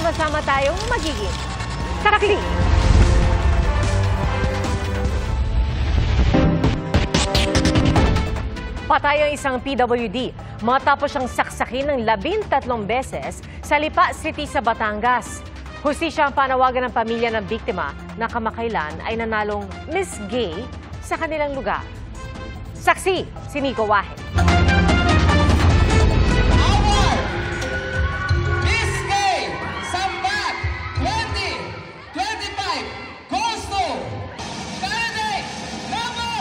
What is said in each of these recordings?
sama-sama tayong magiging saksi. Patay ang isang PWD matapos siyang saksakin ng 13 beses sa Lipa City sa Batangas. Hustisya ang panawagan ng pamilya ng biktima na kamakailan ay nanalong Miss Gay sa kanilang lugar. Saksi, si Nico Wahe. Miss Gay Sambat 2025 goes to candidate number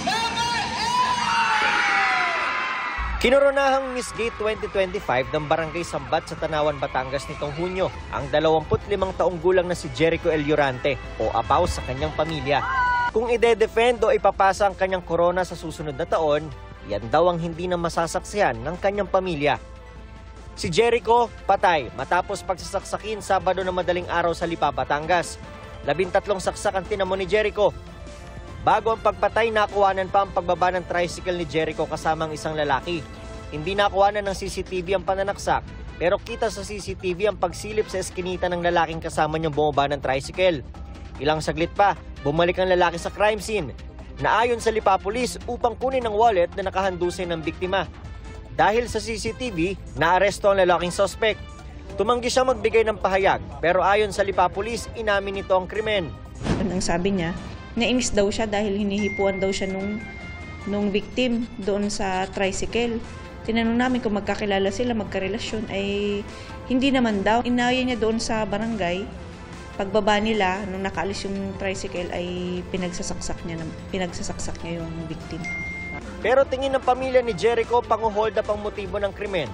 8! Kinoronahang Miss Gay 2025 ng Barangay Sambat sa Tanawan, Batangas nitong Hunyo ang 25 taong gulang na si Jericho El Llorante o Apaw sa kanyang pamilya. Kung ide-defend o ipapasa ang kanyang korona sa susunod na taon, yan daw ang hindi na masasaksihan ng kanyang pamilya. Si Jericho patay matapos pagsasaksakin Sabado na madaling araw sa Lipa, Batangas. 13 saksak ang tinamo ni Jericho. Bago ang pagpatay, nakuhanan pa ang pagbaba ng tricycle ni Jericho kasamang isang lalaki. Hindi nakuhanan ng CCTV ang pananaksak, pero kita sa CCTV ang pagsilip sa eskinita ng lalaking kasama niyang bumaba ng tricycle. Ilang saglit pa, bumalik ang lalaki sa crime scene. Naayon sa Lipa Police upang kunin ang wallet na nakahandusay ng biktima. Dahil sa CCTV, naaresto ang lalaking suspect. Tumanggi siya magbigay ng pahayag, pero ayon sa Lipa Police, inamin nito ang krimen. Ang sabi niya, nainis daw siya dahil hinihipuan daw siya nung victim doon sa tricycle. Tinanong namin kung magkakilala sila, magkarelasyon, ay hindi naman daw. Inaya niya doon sa barangay. Pagbaba nila, nung nakaalis yung tricycle, ay pinagsasaksak niya yung victim. Pero tingin ng pamilya ni Jericho, panguhold up ang motibo ng krimen.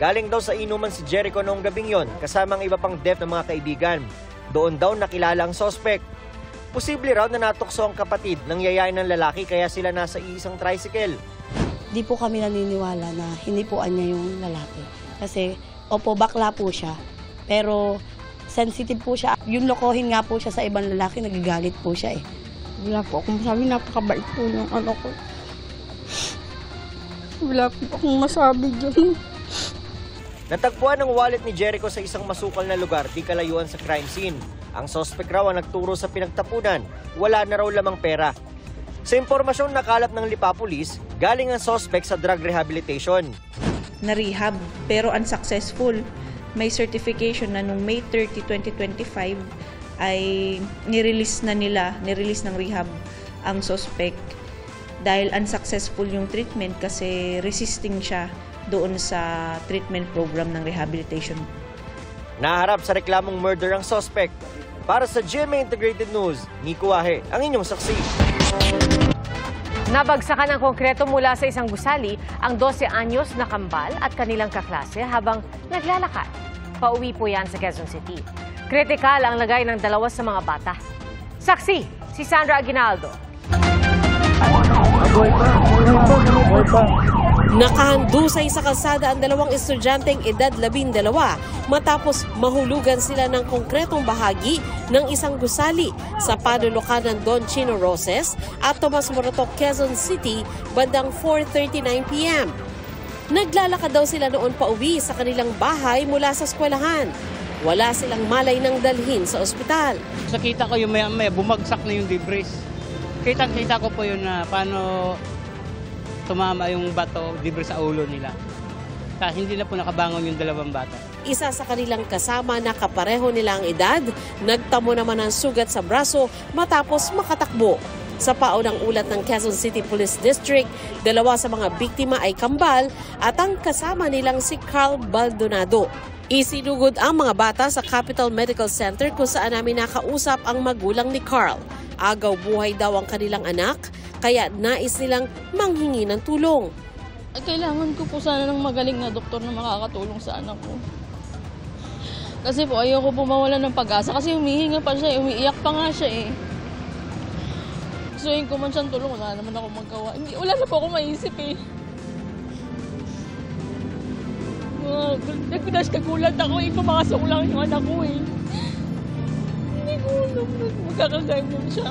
Galing daw sa inuman si Jericho noong gabing yon, kasama ang iba pang death ng mga kaibigan. Doon daw nakilala ang suspect. Posible raw na natukso ang kapatid ng yayain ng lalaki kaya sila nasa iisang tricycle. Di po kami naniniwala na hinipuan niya yung lalaki. Kasi, opo, bakla po siya. Pero sensitive po siya. Yung lokohin nga po siya sa ibang lalaki, nagagalit po siya eh. Wala po akong masabi, napakabait po ng ano ko. Wala po akong masabi dyan. Natagpuan ang wallet ni Jericho sa isang masukal na lugar di kalayuan sa crime scene. Ang suspect raw ang nagturo sa pinagtapunan. Wala na raw lamang pera. Sa impormasyong nakalap ng Lipa Police, galing ang suspect sa drug rehabilitation. Na-rehab pero unsuccessful. May certification na nung May 30, 2025 ay nirelease ng rehab ang suspect dahil unsuccessful yung treatment kasi resisting siya doon sa treatment program ng rehabilitation. Naharap sa reklamong murder ang suspect. Para sa GMA Integrated News, Nico Wahe, ang inyong saksi. Nabagsakan ng konkreto mula sa isang gusali ang 12 anyos na kambal at kanilang kaklase habang naglalakad. Pauwi po yan sa Quezon City. Kritikal ang lagay ng dalawa sa mga bata. Saksi, si Sandra Aguinaldo. Nakahandusay sa kalsada ang dalawang estudyanteng edad 12 matapos mahulugan sila ng konkretong bahagi ng isang gusali sa panulukan ng Don Chino Roses at Tomas Morato, Quezon City bandang 4:39 p.m. Naglalakad daw sila noon pauwi sa kanilang bahay mula sa eskwelahan. Wala silang malay nang dalhin sa ospital. Nakita ko yung may bumagsak na yung debris. Kitang-kita ko po yun na paano tumama yung bato, debris sa ulo nila. Kasi hindi na po nakabangon yung dalawang bata. Isa sa kanilang kasama na kapareho nila ang edad, nagtamo naman ng sugat sa braso matapos makatakbo. Sa paunang ulat ng Quezon City Police District, dalawa sa mga biktima ay kambal at ang kasama nilang si Carl Baldonado. Isinugod ang mga bata sa Capital Medical Center kung saan namin nakausap ang magulang ni Carl. Agaw buhay daw ang kanilang anak, kaya nais nilang manghingi ng tulong. Kailangan ko po sana ng magaling na doktor na makakatulong sa anak ko. Kasi po ayoko po mawalan ng pag-asa kasi humihinga pa siya, umiiyak pa nga siya eh. Gustuin ko man siyang tulong, wala naman ako magawa. Wala na po ako maisip eh. Kagulat ako eh, pumasok lang yung anak ko eh. Hindi ko alam na magkakaganyan siya.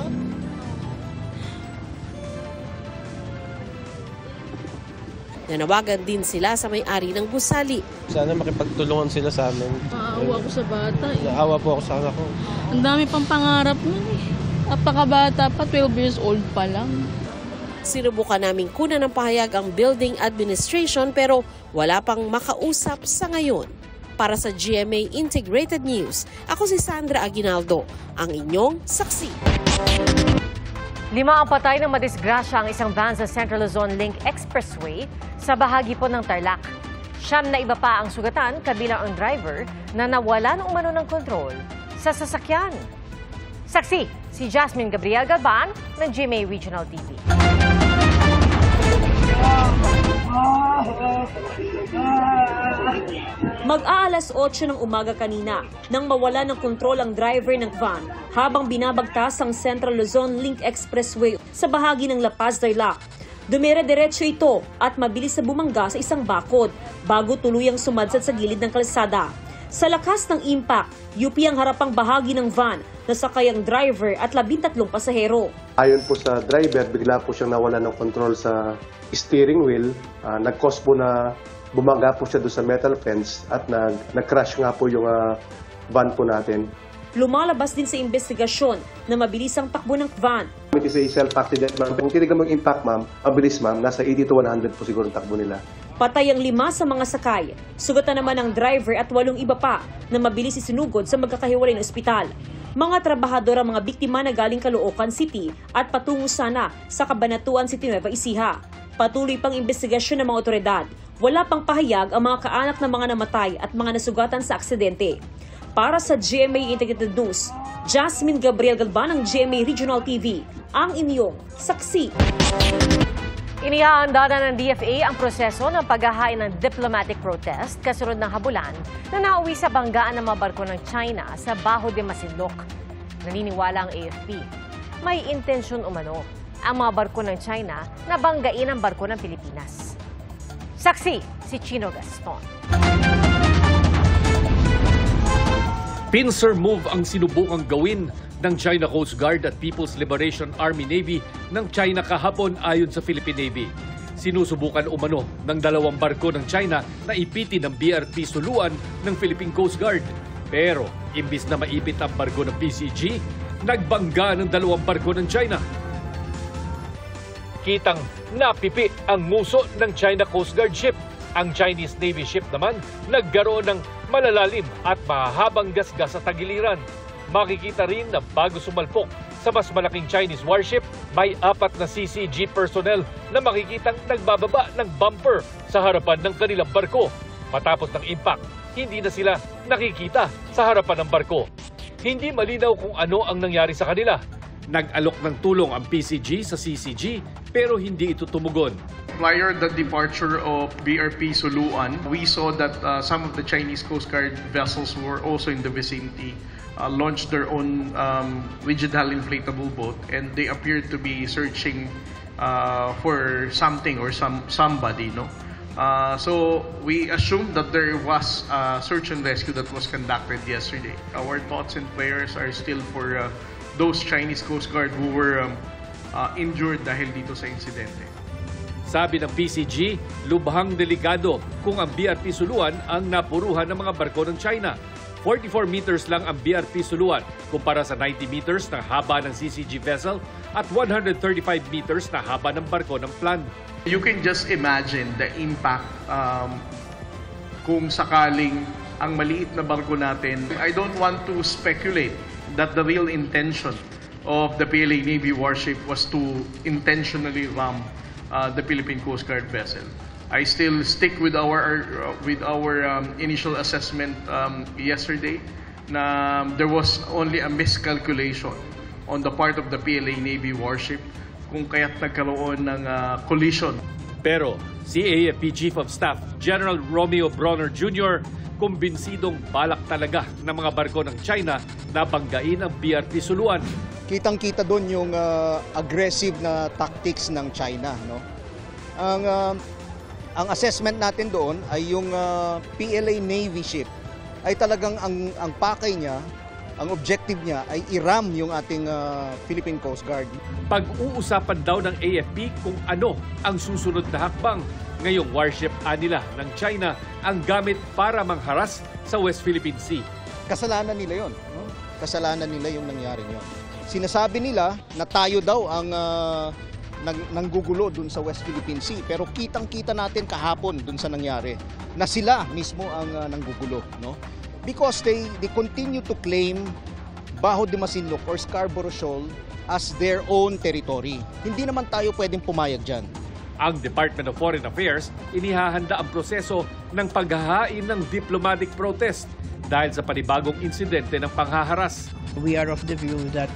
Nanawagan din sila sa may-ari ng gusali Sana makipagtulungan sila sa amin. Naawa ko sa bata eh. Naawa po ako sa anak ko. Ang dami pang pangarap nun eh. Napakabata pa, 12 years old pa lang. Sinubukan naming kunan ng pahayag ang building administration pero wala pang makausap sa ngayon. Para sa GMA Integrated News, ako si Sandra Aguinaldo, ang inyong saksi. 5 ang patay ng madisgrasya ang isang van sa Central Luzon Link Expressway sa bahagi po ng Tarlac. 9 na iba pa ang sugatan kabilang ang driver na nawala ng umano ng kontrol sa sasakyan. Saksi, si Jasmine Gabriel Galban ng GMA Regional TV. Mag-aalas 8 ng umaga kanina nang mawala ng kontrol ang driver ng van habang binabagtas ang Central Luzon Link Expressway sa bahagi ng La Paz, Tarlac. Dumire-diretso ito at mabilis na bumangga sa isang bakod bago tuluyang sumadsad sa gilid ng kalsada. Sa lakas ng impact, UP ang harapang bahagi ng van na sakay ang driver at 13 pasahero. Ayon po sa driver, bigla po siyang nawala ng control sa steering wheel. Nag-cause po na bumangga po siya doon sa metal fence at nag-crash nga po yung van po natin. Lumalabas din sa investigasyon na mabilis ang takbo ng van. It is a self-accident, ma'am. Kung tinigang mag-impact, ma'am, mabilis, ma'am. Nasa 80 to 100 po siguro ang takbo nila. Patay ang 5 sa mga sakay. Sugatan naman ang driver at 8 iba pa na mabilis isinugod sa magkakahiwalay na ospital. Mga trabahador ang mga biktima na galing Caloocan City at patungo sana sa Cabanatuan City, Nueva Ecija. Patuloy pang investigasyon ng mga otoridad. Wala pang pahayag ang mga kaanak ng mga namatay at mga nasugatan sa aksidente. Para sa GMA Integrated News, Jasmine Gabriel Galban ng GMA Regional TV, ang inyong saksi. Inihahanda na ng DFA ang proseso ng paghahain ng diplomatic protest kasunod ng habulan na nauwi sa banggaan ng mga barko ng China sa Baho de Masinloc. Naniniwala ang AFP. May intensyon umano ang mga barko ng China na banggain ang barko ng Pilipinas. Saksi, si Chino Gaston. Pincer move ang sinubukang gawin ng China Coast Guard at People's Liberation Army Navy ng China kahapon ayon sa Philippine Navy. Sinusubukan umano ng 2 barko ng China na ipitin ng BRP Suluan ng Philippine Coast Guard. Pero imbis na maipit ang barko ng PCG, nagbangga ng 2 barko ng China. Kitang napipi ang nguso ng China Coast Guard ship. Ang Chinese Navy ship naman nagkaroon ng malalalim at mahahabang gasgas sa tagiliran. Makikita rin na bago sumalpok sa mas malaking Chinese warship, may 4 na CCG personnel na makikitang nagbababa ng bumper sa harapan ng kanilang barko. Matapos ng impact, hindi na sila nakikita sa harapan ng barko. Hindi malinaw kung ano ang nangyari sa kanila. Nag-alok ng tulong ang PCG sa CCG pero hindi ito tumugon. Prior the departure of BRP Suluan, we saw that some of the Chinese Coast Guard vessels were also in the vicinity, launched their own rigid hull inflatable boat, and they appeared to be searching for something or somebody, no? So we assumed that there was a search and rescue that was conducted yesterday. Our thoughts and prayers are still for those Chinese Coast Guard who were injured dahil dito sa insidente. Sabi ng PCG, lubhang delikado kung ang BRP Suluan ang napuruhan ng mga barko ng China. 44 meters lang ang BRP Suluan kumpara sa 90 meters na haba ng CCG vessel at 135 meters na haba ng barko ng Plan. You can just imagine the impact kung sakaling ang maliit na barko natin. I don't want to speculate that the real intention of the PLA Navy warship was to intentionally ram the Philippine Coast Guard vessel. I still stick with our initial assessment yesterday na there was only a miscalculation on the part of the PLA Navy warship kung kaya't nagkaroon ng collision. Pero si AFP Chief of Staff General Romeo Bronner Jr. kumbinsidong balak talaga ng mga barko ng China na banggain ang BRP Suluan. Kitang-kita doon yung aggressive na tactics ng China, no? Ang assessment natin doon ay yung PLA Navy ship ay talagang ang pakay niya, ang objective niya ay i-ram yung ating Philippine Coast Guard. Pag-uusapan daw ng AFP kung ano ang susunod na hakbang Ngayong warship nila ng China ang gamit para mangharas sa West Philippine Sea. Kasalanan nila yon, no? Kasalanan nila yung nangyari yon. Sinasabi nila na tayo daw ang nanggugulo dun sa West Philippine Sea, pero kitang-kita natin kahapon dun sa nangyari na sila mismo ang nanggugulo, no? Because they continue to claim Baho de Masinloc or Scarborough Shoal as their own territory. Hindi naman tayo pwedeng pumayag dyan. Ang Department of Foreign Affairs inihahanda ang proseso ng paghahain ng diplomatic protest dahil sa panibagong insidente ng panghaharas. We are of the view that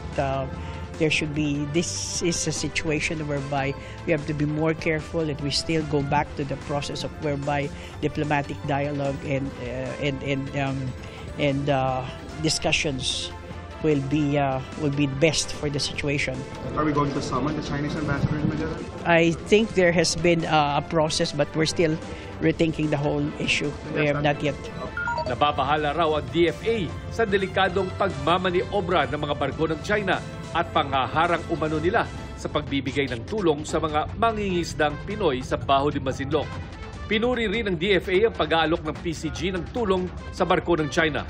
this is a situation whereby we have to be more careful, that we still go back to the process of whereby diplomatic dialogue and discussions will be best for the situation. Are we going to summon the Chinese ambassador in Manila? I think there has been a process, but we're still rethinking the whole issue. We have not yet. Nababahala raw ang DFA sa delikadong pagmamaniobra ng mga barko ng China at panghaharang umano nila sa pagbibigay ng tulong sa mga mangingisdang Pinoy sa Baho de Masinloc. Pinuri rin ng DFA ang pag-aalok ng PCG ng tulong sa barko ng China.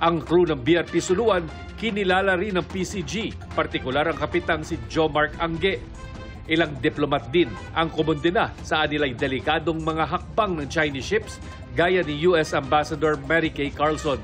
Ang crew ng BRP Suluan kinilala rin ng PCG, partikular ang kapitang si Joe Mark Angge. Ilang diplomat din ang kumundena sa anilay delikadong mga hakbang ng Chinese ships gaya ni US Ambassador Mary Kay Carlson.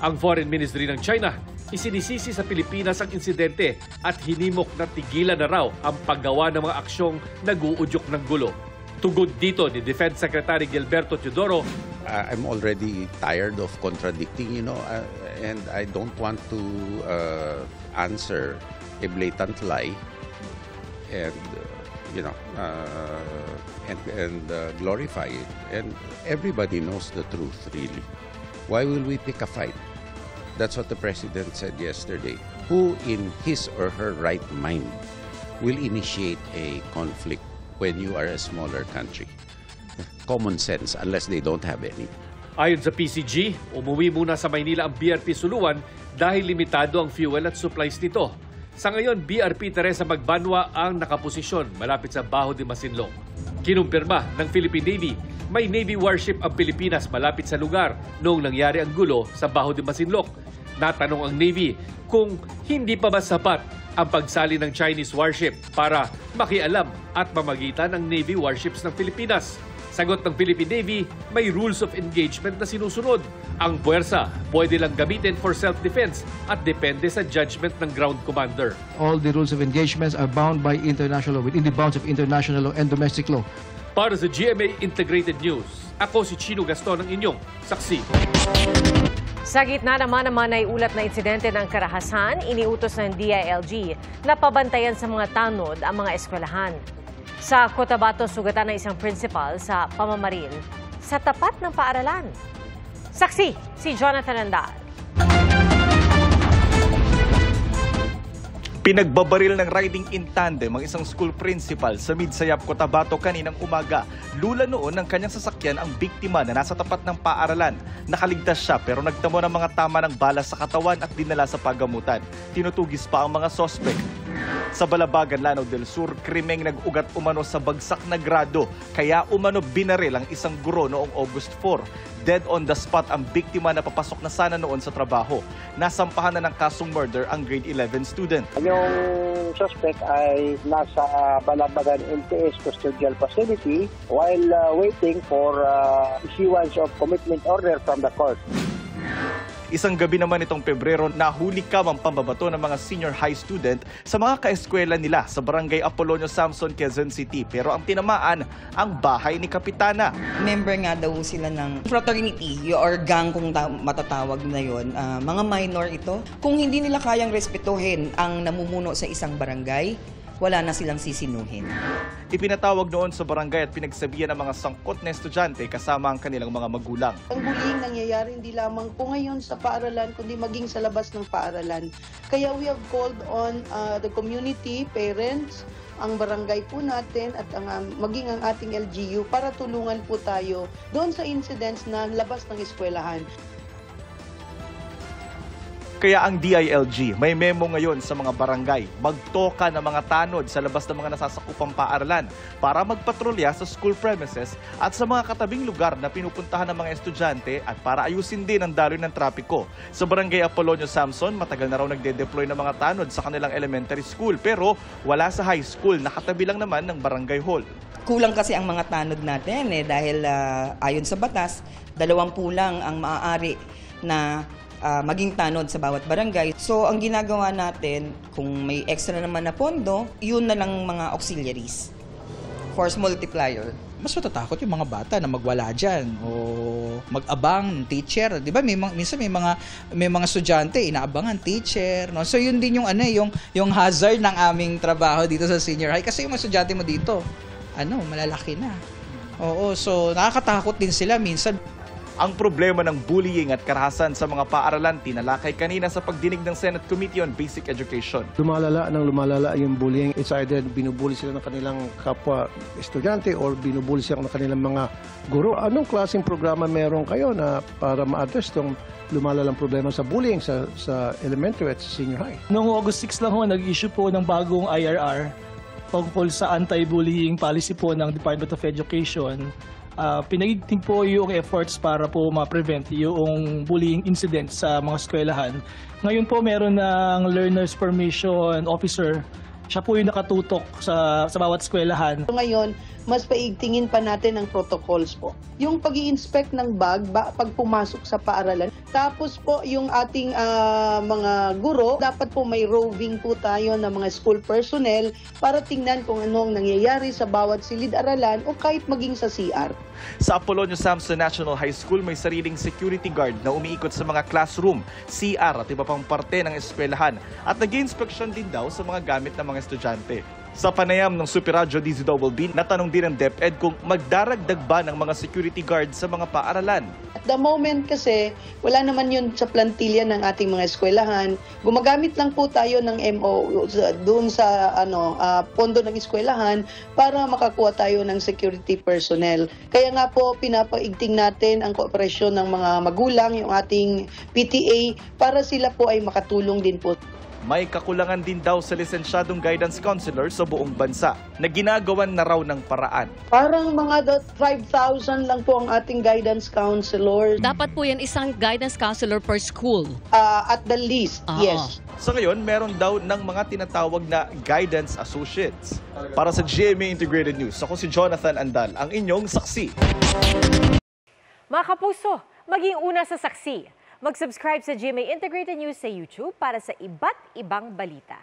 Ang Foreign Ministry ng China isinisisi sa Pilipinas ang insidente at hinimok na tigilan na raw ang paggawa ng mga aksyong nag-uudyok ng gulo. Tugod dito ni Defense Secretary Gilberto Teodoro, I'm already tired of contradicting, and I don't want to answer a blatant lie and glorify it. And everybody knows the truth, really. Why will we pick a fight? That's what the President said yesterday. Who in his or her right mind will initiate a conflict when you are a smaller country? Common sense, unless they don't have any. Ayon sa PCG, umuwi muna sa Maynila ang BRP Suluan dahil limitado ang fuel at supplies nito. Sa ngayon, BRP Teresa Magbanwa ang nakaposisyon malapit sa Baho de Masinloc. Kinumpirma ng Philippine Navy, may Navy warship ang Pilipinas malapit sa lugar noong nangyari ang gulo sa Baho de Masinloc. Natanong ang Navy kung hindi pa ba sapat ang pagsali ng Chinese warship para makialam at mamagitan ang Navy warships ng Pilipinas. Sagot ng Philippine Navy, may rules of engagement na sinusunod. Ang puwersa pwede lang gamitin for self-defense at depende sa judgment ng ground commander. All the rules of engagements are bound by international law, within the bounds of international law and domestic law. Para sa GMA Integrated News, ako si Chino Gaston ang inyong saksi. Sa gitna naman ay ulat na insidente ng karahasan, iniutos ng DILG na pabantayan sa mga tanod ang mga eskwelahan. Sa Cotabato, sugatan ng isang principal sa pamamaril sa tapat ng paaralan. Saksi, si Jonathan Andal. Pinagbabaril ng riding in tandem ang isang school principal sa Midsayap, Cotabato kaninang umaga. Lula noon ng kanyang sasakyan ang biktima na nasa tapat ng paaralan. Nakaligtas siya pero nagtamo ng mga tama ng bala sa katawan at dinala sa pagamutan. Tinutugis pa ang mga sospek. Sa Balabagan, Lanao del Sur, krimeng nag-ugat umano sa bagsak na grado. Kaya umano binaril ang isang guro noong August 4. Dead on the spot ang biktima na papasok na sana noon sa trabaho. Nasampahan na ng kasong murder ang grade 11 student. Yung suspect ay nasa Balabagan MTS Custodial Facility while waiting for issuance of commitment order from the court. Isang gabi naman itong Pebrero, nahuli kamang pambabato ng mga senior high student sa mga kaeskwela nila sa Barangay Apolonio Samson, Quezon City. Pero ang tinamaan, ang bahay ni Kapitana. Member nga daw sila ng fraternity or gang kung matatawag na yon. Mga minor ito. Kung hindi nila kayang respetuhin ang namumuno sa isang barangay, wala na silang sisinuhin. Ipinatawag noon sa barangay at pinagsabihan ng mga sangkot na estudyante kasama ang kanilang mga magulang. Ang bullying nangyayari hindi lamang po ngayon sa paaralan, kundi maging sa labas ng paaralan. Kaya we have called on the community, parents, ang barangay po natin at maging ang ating LGU para tulungan po tayo doon sa incidents na labas ng eskwelahan. Kaya ang DILG may memo ngayon sa mga barangay, magtoka ng mga tanod sa labas ng mga nasasakupang paaralan para magpatrolya sa school premises at sa mga katabing lugar na pinupuntahan ng mga estudyante at para ayusin din ang daloy ng trapiko. Sa barangay Apolonio Samson, matagal na raw nagde-deploy ng mga tanod sa kanilang elementary school pero wala sa high school, nakatabi lang naman ng barangay hall. Kulang kasi ang mga tanod natin dahil ayon sa batas, 20 lang ang maaari na maging tanod sa bawat barangay. So, ang ginagawa natin, kung may extra naman na pondo, yun na lang mga auxiliaries. Force multiplier. Mas matatakot yung mga bata na magwala dyan o mag-abang ng teacher. Di ba? Minsan may mga estudyante, inaabangan teacher. No? So, yun din yung hazard ng aming trabaho dito sa senior high. Kasi yung mga estudyante mo dito, malalaki na. Oo, so nakakatakot din sila minsan. Ang problema ng bullying at karahasan sa mga paaralan tinalakay kanina sa pagdinig ng Senate Committee on Basic Education. Lumalala yung bullying. It's either binubully sila ng kanilang kapwa estudyante or binubully sila ng kanilang mga guro. Anong klaseng programa meron kayo na para ma-address itong lumalalang problema sa bullying sa elementary at sa senior high? Noong August 6 lang nag-issue po ng bagong IRR tungkol sa anti-bullying policy po ng Department of Education. Pinagigting po yung efforts para po ma-prevent yung bullying incidents sa mga eskwelahan. Ngayon po meron ng Learners Permission Officer. Siya po yung nakatutok sa bawat eskwelahan. Ngayon, mas paigtingin pa natin ang protocols po. Yung pag-i-inspect ng bag pag pumasok sa paaralan. Tapos po yung ating mga guro, dapat po may roving po tayo ng mga school personnel para tingnan kung anong nangyayari sa bawat silid-aralan o kahit maging sa CR. Sa Apolonio Samson National High School, may sariling security guard na umiikot sa mga classroom, CR at iba pang parte ng eskwelahan at nag-i-inspection din daw sa mga gamit ng mga estudyante. Sa panayam ng Super Radio DZBB, natanong din ng DepEd kung magdaragdag ba ng mga security guard sa mga paaralan. At the moment kasi, wala naman yun sa plantilla ng ating mga eskwelahan. Gumagamit lang po tayo ng MO doon sa pondo ng eskwelahan para makakuha tayo ng security personnel. Kaya nga po, pinapaigting natin ang kooperasyon ng mga magulang, yung ating PTA, para sila po ay makatulong din po. May kakulangan din daw sa lisensyadong guidance counselor sa buong bansa na ginagawan na raw ng paraan. Parang mga 5,000 lang po ang ating guidance counselor. Dapat po yan isang guidance counselor per school? At the least, yes. Sa ngayon, meron daw ng mga tinatawag na guidance associates. Para sa GMA Integrated News, ako si Jonathan Andal, ang inyong saksi. Mga kapuso, maging una sa saksi. Mag-subscribe sa GMA Integrated News sa YouTube para sa iba't ibang balita.